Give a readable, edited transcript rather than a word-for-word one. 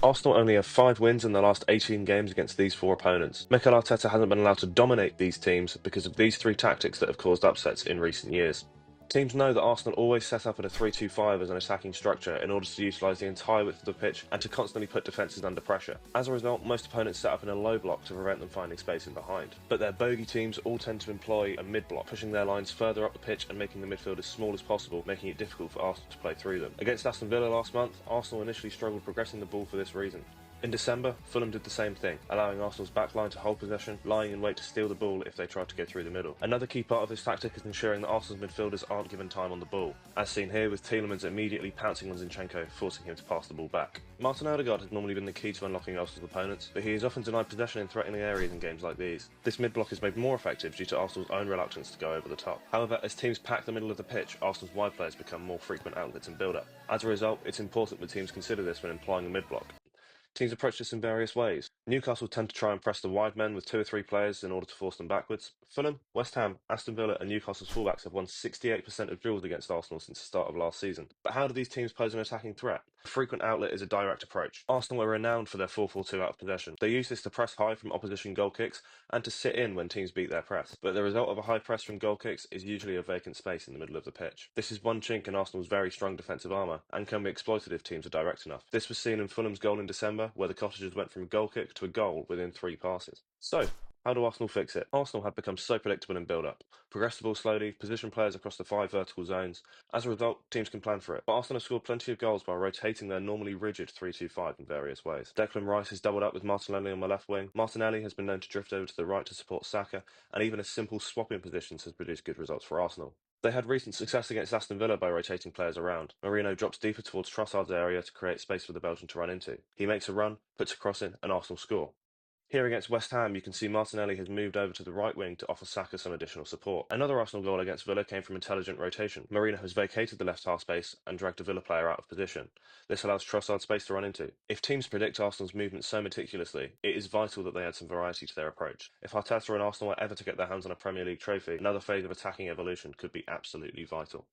Arsenal only have 5 wins in their last 18 games against these 4 opponents. Mikel Arteta hasn't been allowed to dominate these teams because of these 3 tactics that have caused upsets in recent years. Teams know that Arsenal always set up in a 3-2-5 as an attacking structure in order to utilise the entire width of the pitch and to constantly put defences under pressure. As a result, most opponents set up in a low block to prevent them finding space in behind. But their bogey teams all tend to employ a mid-block, pushing their lines further up the pitch and making the midfield as small as possible, making it difficult for Arsenal to play through them. Against Aston Villa last month, Arsenal initially struggled progressing the ball for this reason. In December, Fulham did the same thing, allowing Arsenal's backline to hold possession, lying in wait to steal the ball if they tried to go through the middle. Another key part of this tactic is ensuring that Arsenal's midfielders aren't given time on the ball, as seen here with Tielemans immediately pouncing on Zinchenko, forcing him to pass the ball back. Martin Odegaard has normally been the key to unlocking Arsenal's opponents, but he is often denied possession in threatening areas in games like these. This mid-block is made more effective due to Arsenal's own reluctance to go over the top. However, as teams pack the middle of the pitch, Arsenal's wide players become more frequent outlets and build-up. As a result, it's important that teams consider this when employing the mid-block. Teams approach this in various ways. Newcastle tend to try and press the wide men with 2 or 3 players in order to force them backwards. Fulham, West Ham, Aston Villa and Newcastle's fullbacks have won 68% of duels against Arsenal since the start of last season. But how do these teams pose an attacking threat? A frequent outlet is a direct approach. Arsenal are renowned for their 4-4-2 out of possession. They use this to press high from opposition goal kicks and to sit in when teams beat their press. But the result of a high press from goal kicks is usually a vacant space in the middle of the pitch. This is one chink in Arsenal's very strong defensive armour and can be exploited if teams are direct enough. This was seen in Fulham's goal in December, where the Cottagers went from a goal kick to a goal within 3 passes. So, how do Arsenal fix it? Arsenal have become so predictable in build-up. Progress the ball slowly, position players across the 5 vertical zones. As a result, teams can plan for it. But Arsenal have scored plenty of goals by rotating their normally rigid 3-2-5 in various ways. Declan Rice has doubled up with Martinelli on the left wing. Martinelli has been known to drift over to the right to support Saka, and even a simple swap in positions has produced good results for Arsenal. They had recent success against Aston Villa by rotating players around. Merino drops deeper towards Trossard's area to create space for the Belgian to run into. He makes a run, puts a cross in, and Arsenal score. Here against West Ham, you can see Martinelli has moved over to the right wing to offer Saka some additional support. Another Arsenal goal against Villa came from intelligent rotation. Marino has vacated the left half space and dragged a Villa player out of position. This allows Trossard space to run into. If teams predict Arsenal's movements so meticulously, it is vital that they add some variety to their approach. If Arteta and Arsenal are ever to get their hands on a Premier League trophy, another phase of attacking evolution could be absolutely vital.